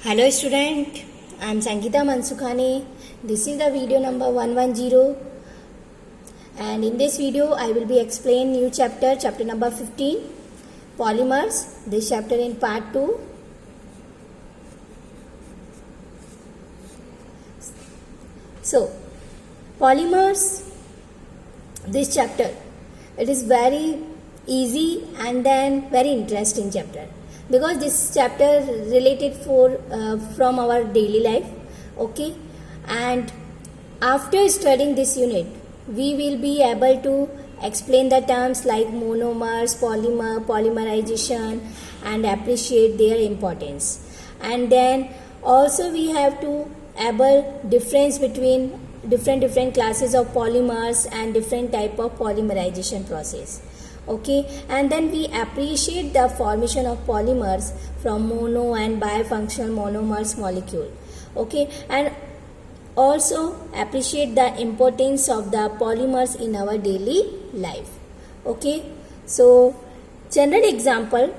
Hello student, I am Sangeeta Mansukhani. This is the video number 110, and in this video I will be explaining new chapter number 15, polymers. This chapter in part 2. So, polymers, this chapter, it is very easy and then very interesting chapter, because this chapter related from our daily life. Okay, and after studying this unit we will be able to explain the terms like monomers, polymer, polymerization, and appreciate their importance. And then also we have to able difference between different classes of polymers and different type of polymerization process. Okay, and then we appreciate the formation of polymers from mono and bifunctional monomers molecule. Okay, and also appreciate the importance of the polymers in our daily life. Okay, so general example,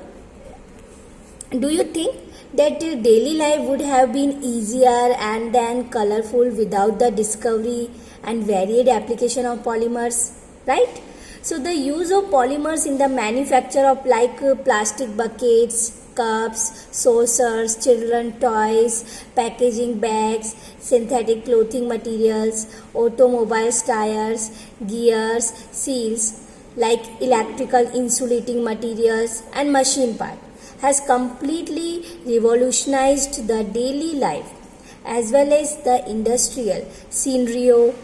do you think that your daily life would have been easier and then colorful without the discovery and varied application of polymers, right? So the use of polymers in the manufacture of plastic buckets, cups, saucers, children toys, packaging bags, synthetic clothing materials, automobiles tires, gears, seals, like electrical insulating materials and machine parts, has completely revolutionized the daily life as well as the industrial scenario.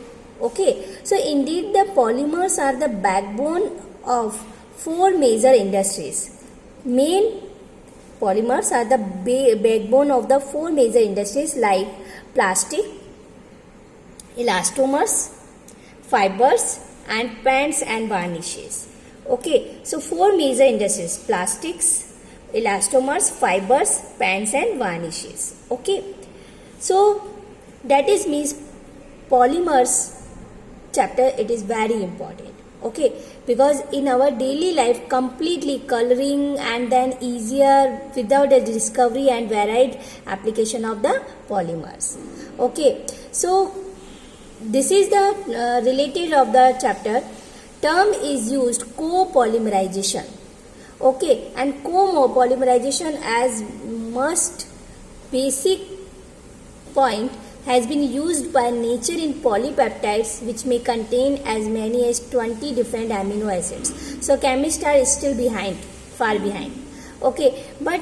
Okay, so indeed the polymers are the backbone of four major industries. Main polymers are the backbone of the four major industries like plastic, elastomers, fibers, and paints and varnishes. Okay, so four major industries: plastics, elastomers, fibers, paints, and varnishes. Okay, so that is means polymers chapter, it is very important. Okay, because in our daily life completely coloring and then easier without the discovery and varied application of the polymers. Okay, so this is the related of the chapter. Term is used copolymerization. Okay, and copolymerization as most basic point has been used by nature in polypeptides, which may contain as many as 20 different amino acids. So chemists are still far behind. Okay, but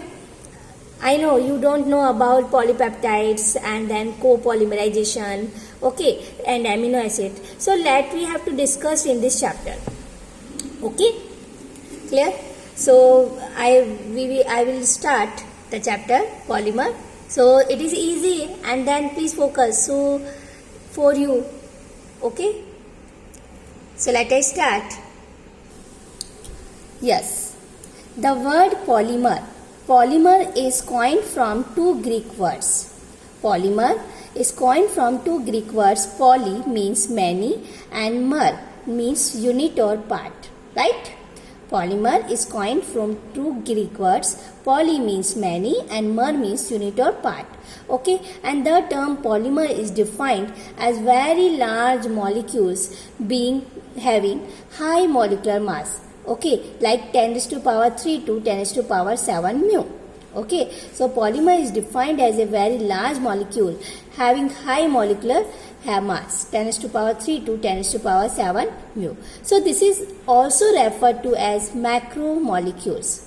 I know you don't know about polypeptides and then copolymerization, okay, and amino acid. So we have to discuss in this chapter. Okay, clear? So I will start the chapter polymer. So it is easy and then please focus. So for you, okay. So let us start. Yes, the word polymer. Polymer is coined from two Greek words. Polymer is coined from two Greek words. Poly means many and mer means unit or part, right? Polymer is coined from two Greek words. Poly means many and mer means unit or part. Okay, and the term polymer is defined as very large molecules having high molecular mass. Okay, like 10 raised to power 3 to 10 raised to power 7 mu. Okay, so polymer is defined as a very large molecule having high molecular mass 10 raised to power 3 to 10 raised to power 7 mu. So this is also referred to as macromolecules.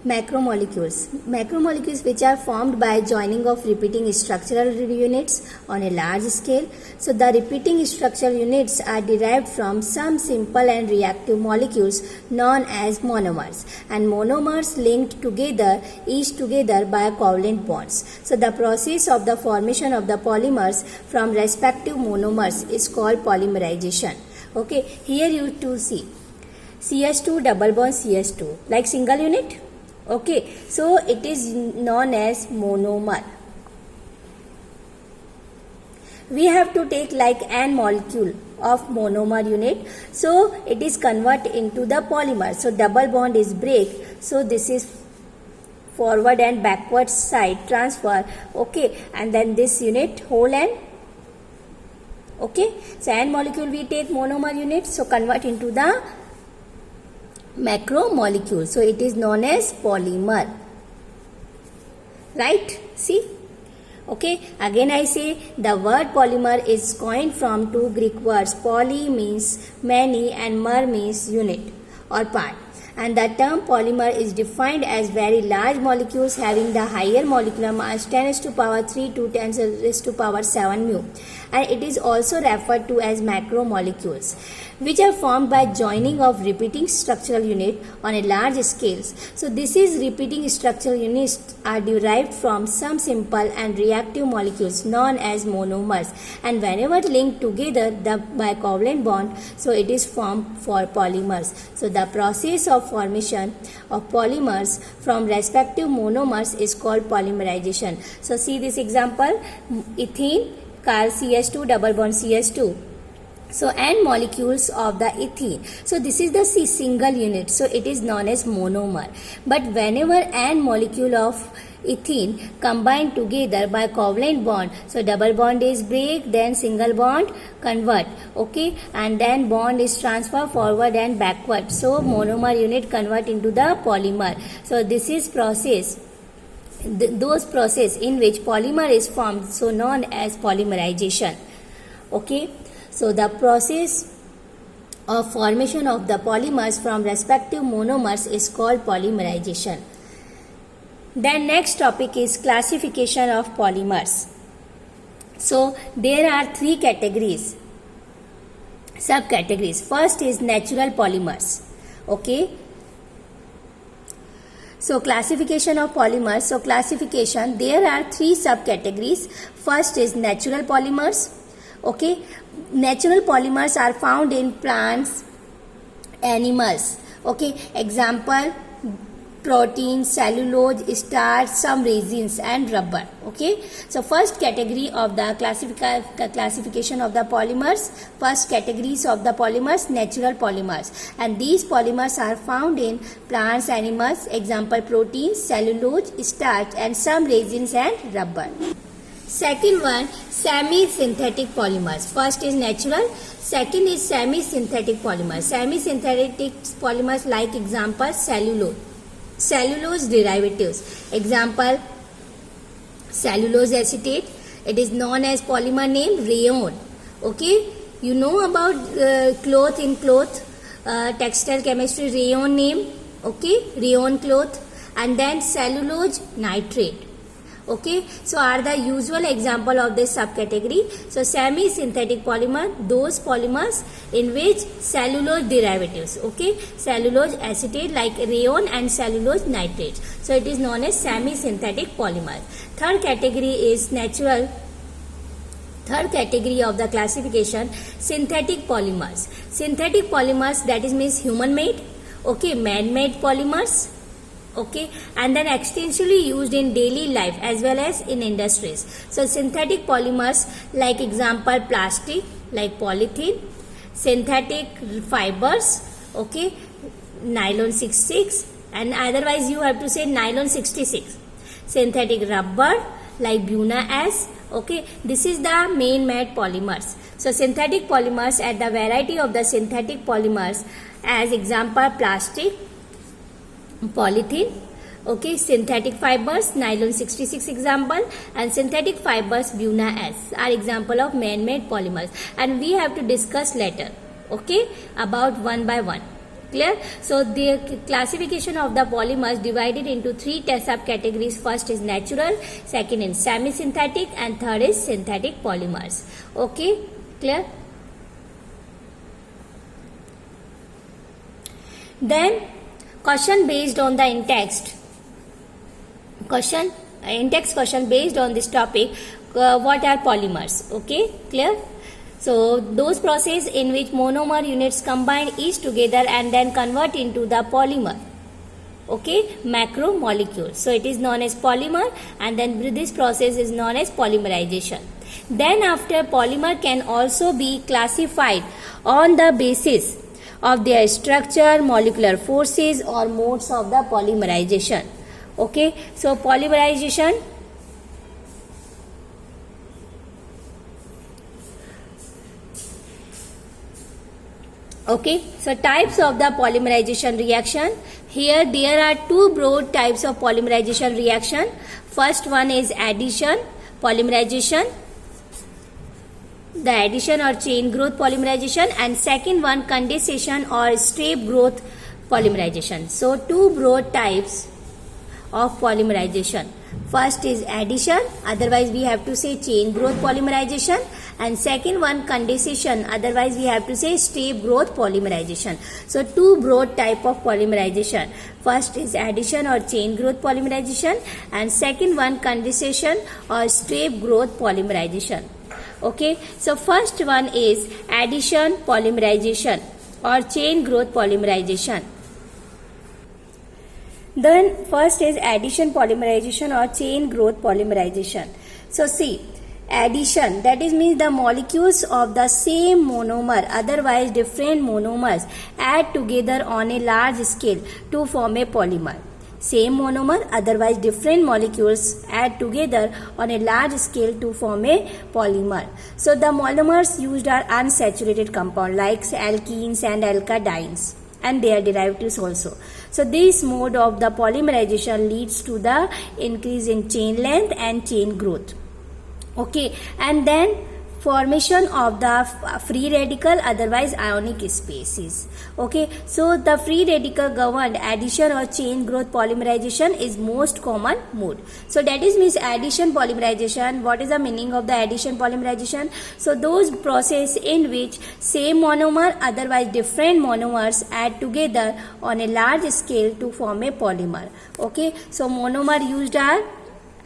Macromolecules which are formed by joining of repeating structural units on a large scale. So the repeating structural units are derived from some simple and reactive molecules known as monomers, and monomers linked together by covalent bonds. So the process of the formation of the polymers from respective monomers is called polymerization. Okay, here you to see CH2 double bond CH2 like single unit. Okay, so it is known as monomer. we have to take like an molecule of monomer unit, so it is convert into the polymer. So double bond is break, so this is forward and backward side transfer, okay, and then this unit whole and okay. So an molecule we take monomer unit, so convert into the macromolecule, so it is known as polymer, right? See, okay, again I say the word polymer is coined from two Greek words. Poly means many and mer means unit or part, and the term polymer is defined as very large molecules having the higher molecular mass 10⁻³ to 10⁻⁷ mu, and it is also referred to as macromolecules, which are formed by joining of repeating structural unit on a large scale. So this is repeating structural units are derived from some simple and reactive molecules known as monomers, and whenever linked together by covalent bond, so it is formed for polymers. So the process of formation of polymers from respective monomers is called polymerization. So see this example, ethene, CH2 double bond CH2. So n molecules of the ethene, so this is the single unit, so it is known as monomer. But whenever n molecule of ethene combine together by covalent bond, so double bond is break, then single bond convert, okay, and then bond is transfer forward and backward, so monomer unit convert into the polymer. So this is process, those process in which polymer is formed, so known as polymerization, okay. So the process of formation of the polymers from respective monomers is called polymerization. Then next topic is classification of polymers. So there are three categories, subcategories. First is natural polymers, okay. So classification of polymers. So classification, there are three subcategories. First is natural polymers, okay. Natural polymers are found in plants, animals, okay. Example, protein, cellulose, starch, some resins and rubber, okay. So first category of the classification of the polymers, first categories of the polymers, natural polymers, and these polymers are found in plants, animals, example proteins, cellulose, starch and some resins and rubber. Second one, semi-synthetic polymers. First is natural, second is semi-synthetic polymers. Semi-synthetic polymers like example cellulose, cellulose derivatives, example cellulose acetate, it is known as polymer name rayon, okay. You know about cloth, in cloth, textile chemistry, rayon name, okay, rayon cloth, and then cellulose nitrate, okay. So are the usual example of this subcategory. So semi-synthetic polymer, those polymers in which cellulose derivatives, okay, cellulose acetate like rayon and cellulose nitrate, so it is known as semi-synthetic polymer. Third category is natural. Third category of the classification, synthetic polymers. Synthetic polymers, that is means human made, okay, man-made polymers, okay, and then extensively used in daily life as well as in industries. So synthetic polymers like example plastic like polythene, synthetic fibers, okay, nylon 66, and otherwise you have to say nylon 66, synthetic rubber like Buna S, okay. This is the main made polymers. So synthetic polymers at the variety of the synthetic polymers as example plastic, polythene, okay, synthetic fibers nylon 66 example, and synthetic fibers Buna S are example of man-made polymers, and we have to discuss later, okay, about one by one, clear. So the classification of the polymers divided into three subcategories. First is natural, second is semi-synthetic, and third is synthetic polymers, okay, clear. Then question based on the in-text question, based on this topic, what are polymers, okay, clear. So those process in which monomer units combine each together and then convert into the polymer, okay, macromolecule, so it is known as polymer, and then this process is known as polymerization. Then after, polymer can also be classified on the basis of their structure, molecular forces or modes of the polymerization. Okay, so polymerization, okay, so types of the polymerization reaction. Here there are two broad types of polymerization reaction. First one is addition polymerization, the addition or chain growth polymerization, and second one condensation or strip growth polymerization. So two broad types of polymerization. First is addition, otherwise we have to say chain growth polymerization, and second one condensation, otherwise we have to say strip growth polymerization. So two broad type of polymerization. First is addition or chain growth polymerization, and second one condensation or strip growth polymerization. Okay, so first one is addition polymerization or chain growth polymerization. Then first is addition polymerization or chain growth polymerization. So see, addition, that is means the molecules of the same monomer, otherwise different monomers, add together on a large scale to form a polymer. Same monomer, otherwise different molecules add together on a large scale to form a polymer. So the monomers used are unsaturated compound like alkenes and alkynes, and their derivatives also. So this mode of the polymerization leads to the increase in chain length and chain growth. Okay, and then formation of the free radical, otherwise ionic species. Okay, so the free radical governed addition or chain growth polymerization is most common mode. So that is means addition polymerization. What is the meaning of the addition polymerization? So those process in which same monomer, otherwise different monomers add together on a large scale to form a polymer. Okay, so monomer used are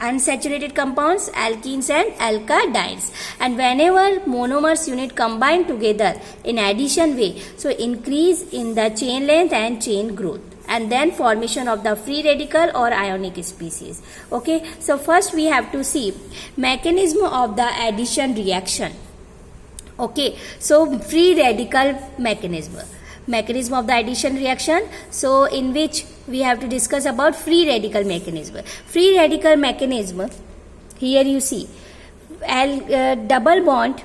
unsaturated compounds, alkenes and alkynes, and whenever monomers unit combine together in addition way, so increase in the chain length and chain growth, and then formation of the free radical or ionic species. Okay, so first we have to see mechanism of the addition reaction. Okay, so free radical mechanism of the addition reaction, so in which we have to discuss about free radical mechanism. Free radical mechanism, here you see double bond,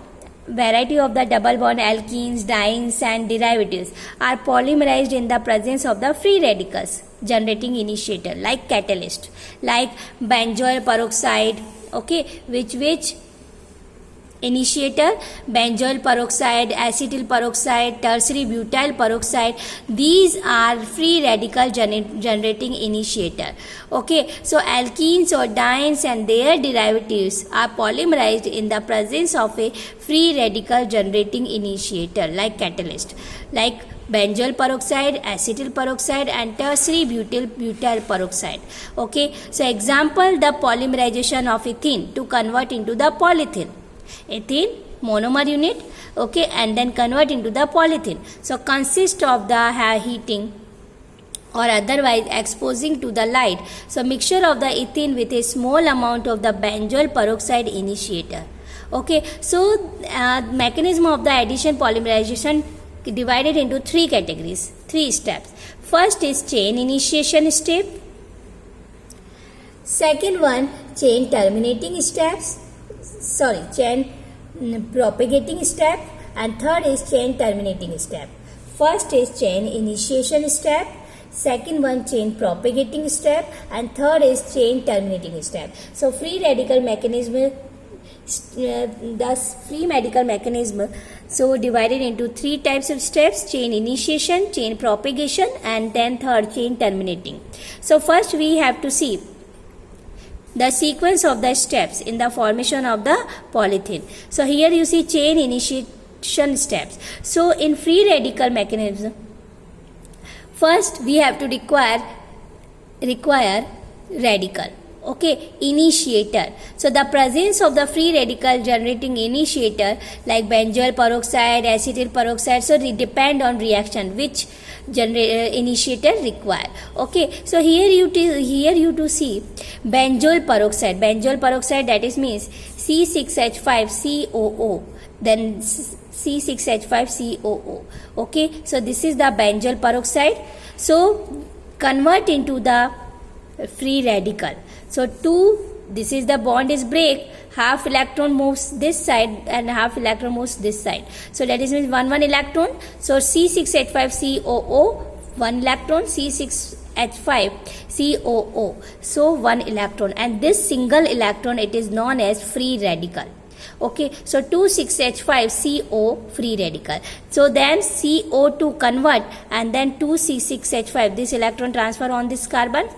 variety of the double bond alkenes, dienes and derivatives are polymerized in the presence of the free radicals generating initiator like catalyst, like benzoyl peroxide. Okay, which initiator, benzoyl peroxide, acetyl peroxide, tertiary butyl peroxide, these are free radical generating initiator. Okay, so alkenes or dienes and their derivatives are polymerized in the presence of a free radical generating initiator like catalyst, like benzoyl peroxide, acetyl peroxide and tertiary butyl peroxide. Okay, so example, the polymerization of ethene to convert into the polyethylene. Ethene monomer unit, okay, and then convert into the polyethylene. So consist of the heating or otherwise exposing to the light. So mixture of the ethene with a small amount of the benzoyl peroxide initiator. Okay, so mechanism of the addition polymerization divided into three categories, three steps. First is chain initiation step. Second one, chain terminating steps. Chain propagating step, and third is chain terminating step. First is chain initiation step, second one chain propagating step, and third is chain terminating step. So free radical mechanism, so divided into three types of steps: chain initiation, chain propagation, and then third chain terminating. So first we have to see the sequence of the steps in the formation of the polyethylene. So here you see chain initiation steps. So in free radical mechanism, first we have to require radical. Okay, initiator. So the presence of the free radical generating initiator like benzoyl peroxide, acetyl peroxide, so it depend on reaction which initiator require. Okay, so here you to see benzoyl peroxide, that is means C6H5COO, then C6H5COO. Okay, so this is the benzyl peroxide. So convert into the free radical. So this is the bond is break, half electron moves this side and half electron moves this side. So that is means 1 electron. So C6H5COO 1 electron, C6H5COO, so 1 electron, and this single electron it is known as free radical. Okay, so 2,6H5CO free radical. So then CO2 convert and then 2C6H5, this electron transfer on this carbon.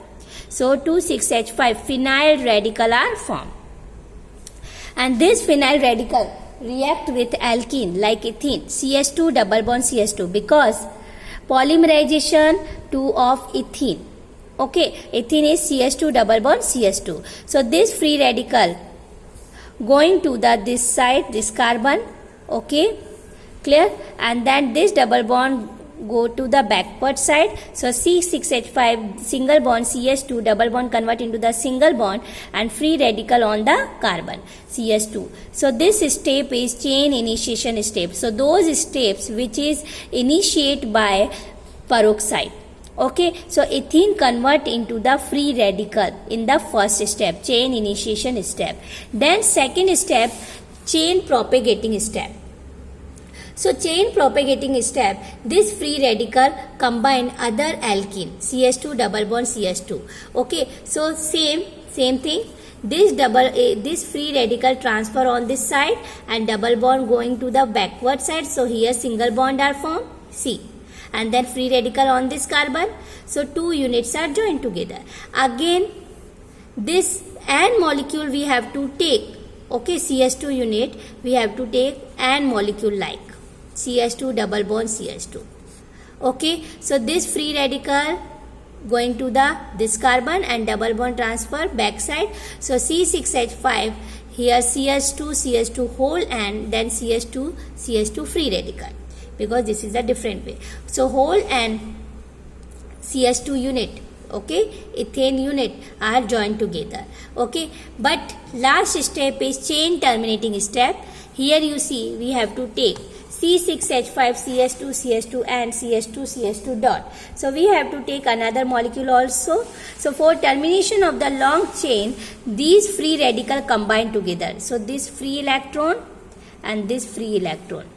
So 2,6H5 phenyl radical are formed. And this phenyl radical react with alkene like ethene, CH2 double bond CH2, because polymerization 2 of ethene. Okay, ethene is CH2 double bond CH2. So this free radical going to this side, this carbon. Okay, clear? And then this double bond go to the backward side. So C6H5 single bond CH2 double bond convert into the single bond and free radical on the carbon CH2. So this step is chain initiation step. So those steps which is initiate by peroxide. Okay, so ethene convert into the free radical in the first step, chain initiation step. Then second step, chain propagating step. So chain propagating step, this free radical combine other alkene, CH2 double bond CH2. Okay, so same thing. This free radical transfer on this side and double bond going to the backward side. So here single bond are formed, C, and then free radical on this carbon. So 2 units are joined together. Again, this N molecule we have to take. Okay, CH2 unit we have to take N molecule like CH2 double bond CH2. Okay, so this free radical going to this carbon and double bond transfer back side. So C6H5 here CH2 whole and then CH2 free radical, because this is a different way. So whole and CH2 unit, okay, ethane unit are joined together. Okay, but last step is chain terminating step. Here you see we have to take C6H5 CH2 and CH2 dot. So we have to take another molecule also. So for termination of the long chain, these free radical combine together. So this free electron and this free electron.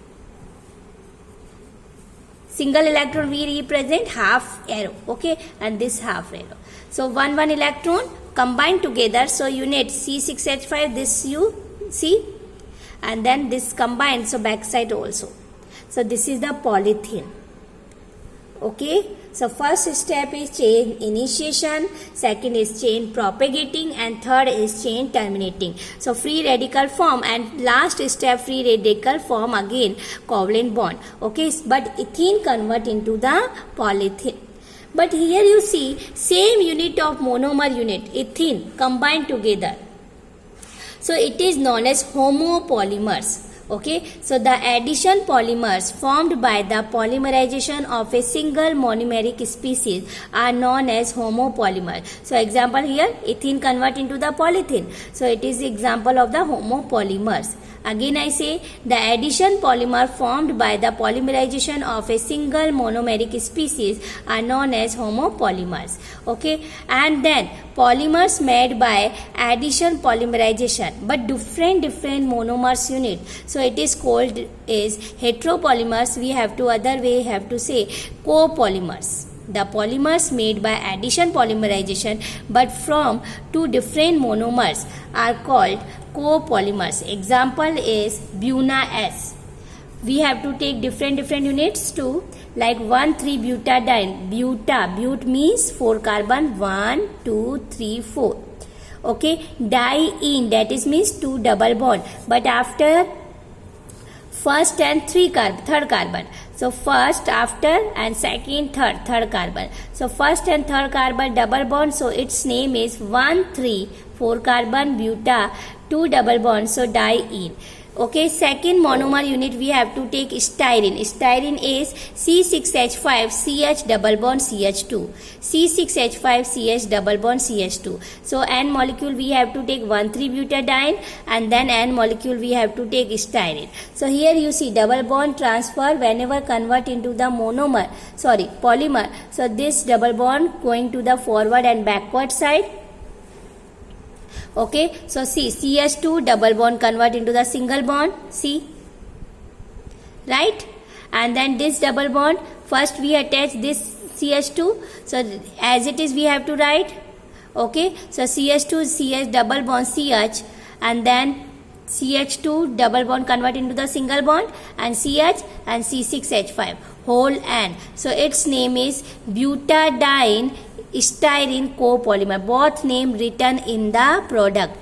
Single electron we represent half arrow, okay, and this half arrow. So 1 electron combine together. So unit C6H5, this you see, and then this combined, so backside also. So this is the polythene. Okay, so first step is chain initiation, second is chain propagating, and third is chain terminating. So free radical form, and last step free radical form again covalent bond. Okay, but ethene convert into the polythene. But here you see same unit of monomer unit, ethene, combined together. So it is known as homopolymers. Okay, so the addition polymers formed by the polymerization of a single monomeric species are known as homopolymer. So example here, ethene convert into the polythene. So it is example of the homopolymers. Again I say, the addition polymer formed by the polymerization of a single monomeric species are known as homopolymers. Okay, and then polymers made by addition polymerization, but different monomers unit. So it is called is heteropolymers. We have to other way have to say copolymers. The polymers made by addition polymerization but from two different monomers are called copolymers. Example is Buna-S. We have to take different units too, like 1,3-butadiene. But means 4 carbon, 1, 2, 3, 4. Okay, diene, that is means 2 double bond, but after first and third carbon. So first, after, and second, third carbon. So first and third carbon double bond. So its name is 1,3, 4 carbon, buta, 2 double bond. So diene. Okay, second monomer unit we have to take styrene. Styrene is C6H5 CH double bond CH2. C6H5 CH double bond CH2. So N molecule we have to take 1,3-butadiene, and then N molecule we have to take styrene. So here you see double bond transfer whenever convert into the polymer. So this double bond going to the forward and backward side. Okay, so see, CH2 double bond convert into the single bond, see, right? And then this double bond, first we attach this CH2, so as it is we have to write. Okay, so CH2 CH double bond CH, and then CH2 double bond convert into the single bond, and CH and C6H5 whole N. So its name is butadiene styrene copolymer. Both name written in the product.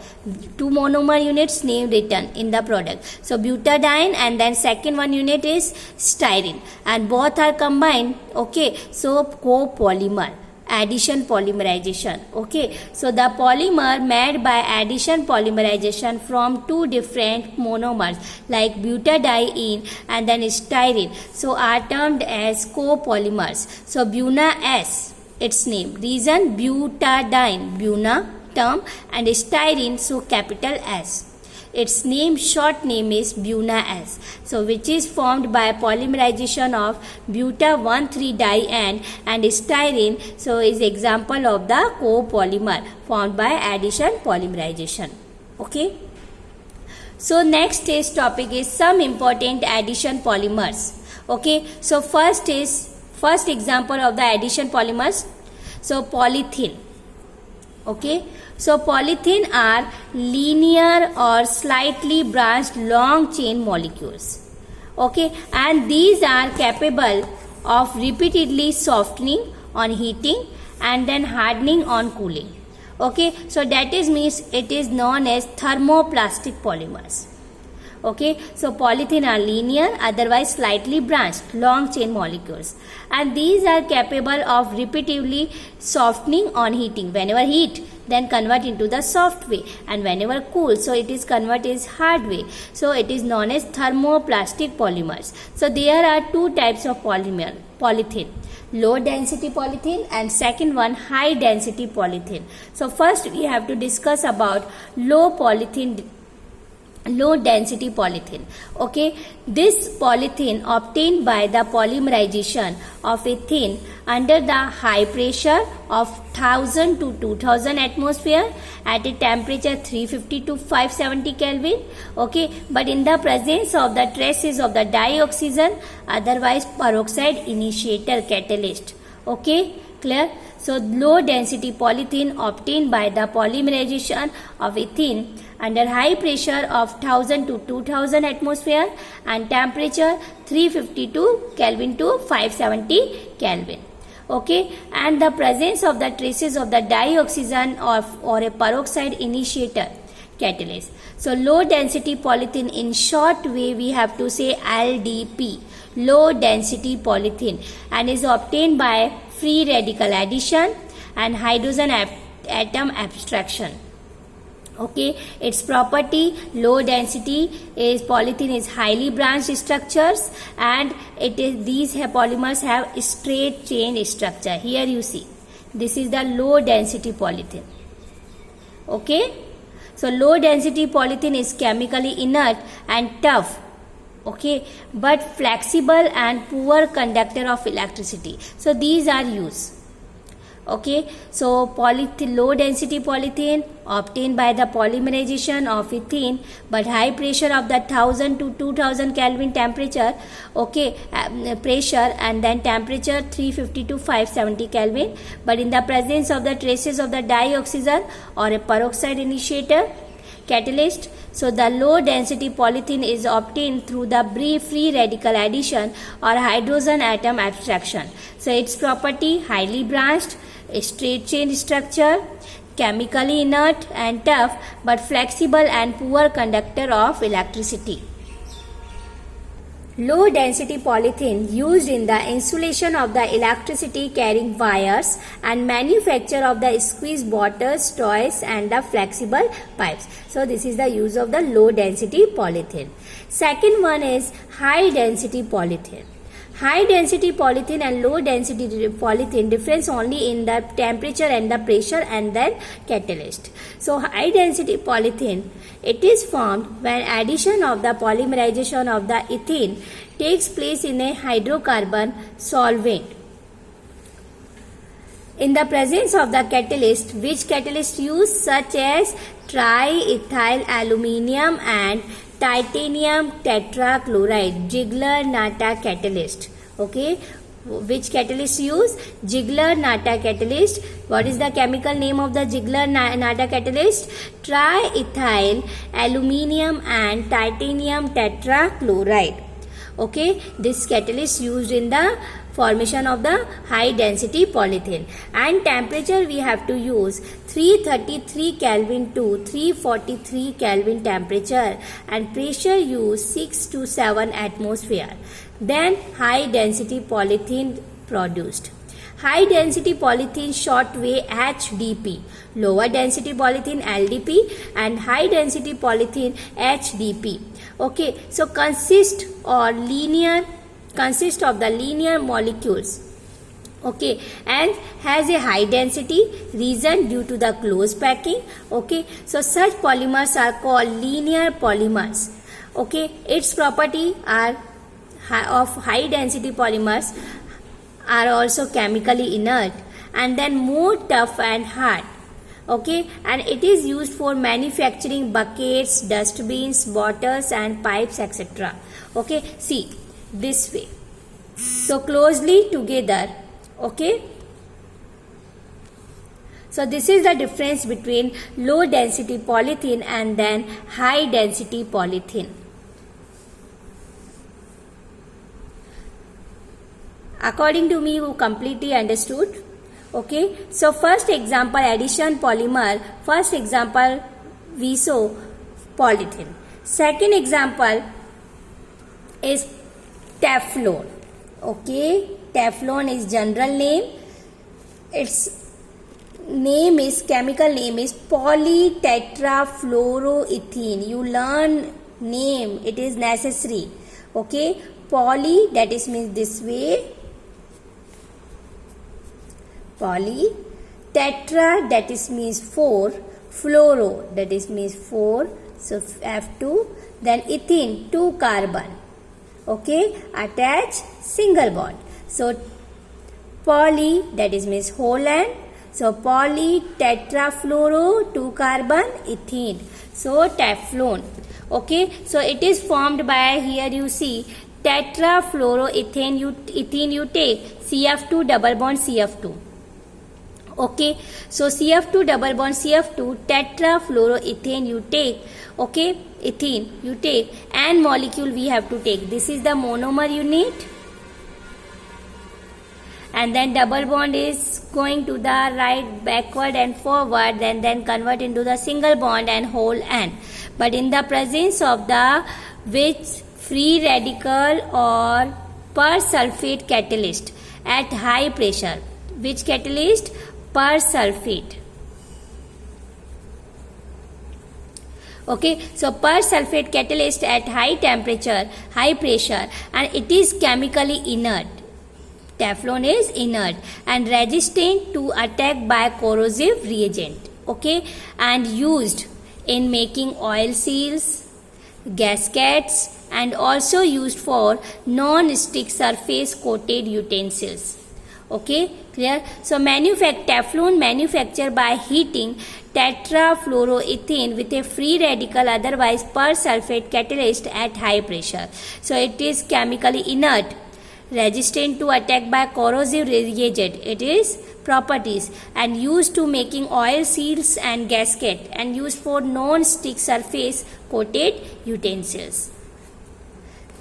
Two monomer units name written in the product. So butadiene, and then second one unit is styrene, and both are combined. Okay, so copolymer. Addition polymerization. Okay, so the polymer made by addition polymerization from two different monomers like butadiene and then styrene, so are termed as copolymers. So Buna S, its name, reason butadiene, Buna term, and styrene, so capital S. Its name, short name is Buna S. So which is formed by polymerization of buta-1,3-diene and styrene. So is example of the copolymer formed by addition polymerization. Okay. So next topic is some important addition polymers. Okay. So first example of the addition polymers. So polythene. Okay, so polythene are linear or slightly branched long chain molecules. Okay, and these are capable of repeatedly softening on heating and then hardening on cooling. Okay, so that is means it is known as thermoplastic polymers. Okay, so polythene are linear, otherwise slightly branched, long chain molecules, and these are capable of repeatedly softening on heating. Whenever heat, then convert into the soft way, and whenever cool, so it is convert is hard way. So it is known as thermoplastic polymers. So there are two types of polythene. Low density polythene and second one high density polythene. So first we have to discuss about low density polythene. Okay, this polythene obtained by the polymerization of ethene under the high pressure of 1000 to 2000 atmosphere at a temperature 350 to 570 Kelvin. Okay, but in the presence of the traces of the dioxygen, otherwise peroxide initiator catalyst. Okay, clear? So low density polythene obtained by the polymerization of ethene under high pressure of 1000 to 2000 atmosphere and temperature 350 Kelvin to 570 Kelvin. Okay, and the presence of the traces of the dioxygen or a peroxide initiator catalyst. So low density polythene, in short way we have to say LDP, low density polythene, and is obtained by free radical addition and hydrogen atom abstraction. Okay, its property, low density is polythene is highly branched structures, and these polymers have straight chain structure. Here you see, this is the low density polythene. Okay, so low density polythene is chemically inert and tough. Okay, but flexible and poor conductor of electricity. So these are used. Okay, so low density polythene obtained by the polymerization of ethene, but high pressure of the 1000 to 2000 Kelvin temperature. Okay, pressure, and then temperature 350 to 570 Kelvin, but in the presence of the traces of the dioxygen or a peroxide initiator catalyst. So the low density polythene is obtained through the free radical addition or hydrogen atom abstraction. So its property, highly branched, straight chain structure, chemically inert and tough, but flexible and poor conductor of electricity. low density polythene used in the insulation of the electricity carrying wires and manufacture of the squeeze bottles, toys and the flexible pipes. So this is the use of the low density polythene. Second one is high density polythene. High density polythene and low density polythene difference only in the temperature and the pressure and then catalyst. So high density polythene, it is formed when addition of the polymerization of the ethene takes place in a hydrocarbon solvent in the presence of the catalyst, which catalyst used such as triethyl aluminium and titanium tetrachloride, Ziegler-Natta catalyst. Okay, which catalyst use? Ziegler-Natta catalyst. What is the chemical name of the Ziegler-Natta catalyst? Triethyl aluminium and titanium tetrachloride. Okay, this catalyst used in the formation of the high density polythene, and temperature we have to use 333 Kelvin to 343 Kelvin temperature, and pressure use 6 to 7 atmosphere. Then high density polythene produced. High density polythene short way HDP, lower density polythene LDP, and high density polythene HDP. Okay, so consist of the linear molecules, okay, and has a high density, reason due to the close packing. Okay, so such polymers are called linear polymers. Okay, its property are of high density polymers are also chemically inert and then more tough and hard. Okay, and it is used for manufacturing buckets, dustbins, bottles and pipes, etc. Okay, see this way, so closely together. Okay, so this is the difference between low density polythene and then high density polythene. According to me, you completely understood. Okay, so first example addition polymer, first example we saw polythene, second example is Teflon. Okay, Teflon is general name, its name is, chemical name is polytetrafluoroethene. You learn name, it is necessary. Okay, poly, that is means this way, poly, tetra, that is means 4, fluoro, that is means 4, so F2, then ethene, 2 carbon. Okay, attach single bond. So poly, that is means whole end, so poly tetrafluoro 2 carbon ethene, so Teflon. Okay, so it is formed by, here you see tetrafluoroethane, ethene you take CF2 double bond CF2. Okay, so CF2 double bond CF2, tetrafluoroethane you take. Okay, ethene you take, and molecule we have to take. This is the monomer unit, and then double bond is going to the right, backward and forward, then convert into the single bond and whole end. But in the presence of the which free radical or persulfate catalyst at high pressure, which catalyst? Persulfate. Okay, so persulfate catalyst at high temperature, high pressure, and it is chemically inert. Teflon is inert and resistant to attack by corrosive reagent. Okay, and used in making oil seals, gaskets, and also used for non-stick surface coated utensils. Okay, clear? So Teflon manufactured by heating tetrafluoroethane with a free radical, otherwise persulfate catalyst at high pressure. So it is chemically inert, resistant to attack by corrosive reagent. It is properties, and used to making oil seals and gasket, and used for non-stick surface coated utensils.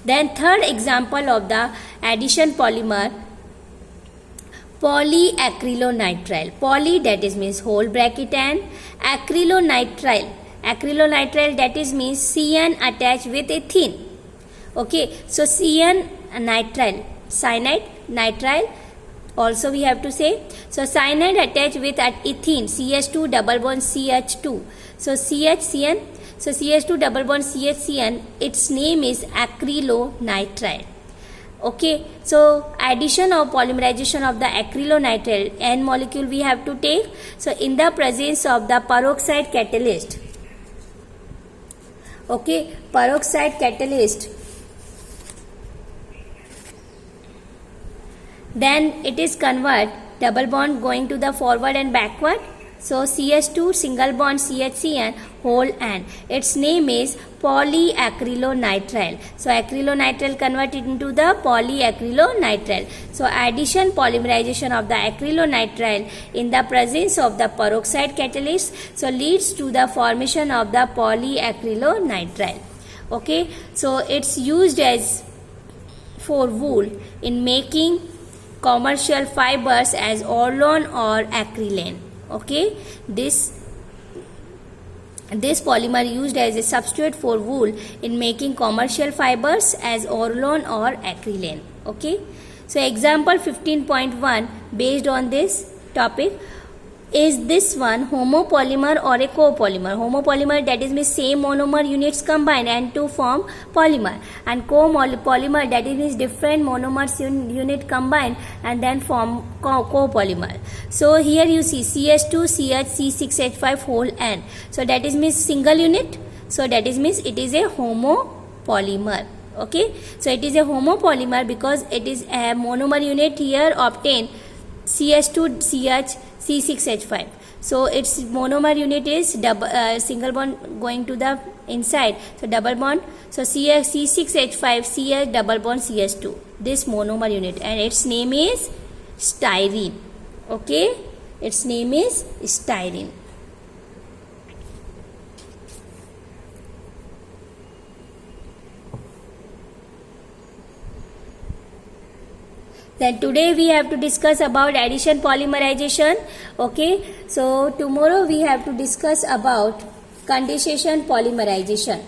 Then third example of the addition polymer, polyacrylonitrile. Poly, that is means whole bracket, and acrylonitrile. Acrylonitrile, that is means CN attached with ethene. Okay, so CN nitrile, cyanide, nitrile also we have to say. So cyanide attached with at ethene, CH2 double bond CH2. So CHCN, so CH2 double bond CHCN, its name is acrylonitrile. Okay, so addition or polymerization of the acrylonitrile, N molecule we have to take. So in the presence of the peroxide catalyst, okay, peroxide catalyst, then it is convert double bond going to the forward and backward. So CH2 single bond CHCN whole N, its name is polyacrylonitrile. So acrylonitrile converted into the polyacrylonitrile. So addition polymerization of the acrylonitrile in the presence of the peroxide catalyst, so leads to the formation of the polyacrylonitrile. Okay, so it's used as for wool in making commercial fibers as Orlon or acrylane. Okay, this polymer used as a substitute for wool in making commercial fibers as Orlon or acrylane. Okay, so example 15.1 based on this topic. Is this one homopolymer or a copolymer? Homopolymer, that is means same monomer units combined and to form polymer, and copolymer, that is means different monomers unit combined and then form copolymer. So here you see CH2 CH C6H5 whole N, so that is means single unit, so that is means it is a homopolymer. Okay, so it is a homopolymer because it is a monomer unit here obtained CH2 CH C6H5. So its monomer unit is single bond going to the inside, so double bond, so C6H5 CH double bond CH2, this monomer unit, and its name is styrene. Okay, its name is styrene. Then today we have to discuss about addition polymerization. Okay, so tomorrow we have to discuss about condensation polymerization.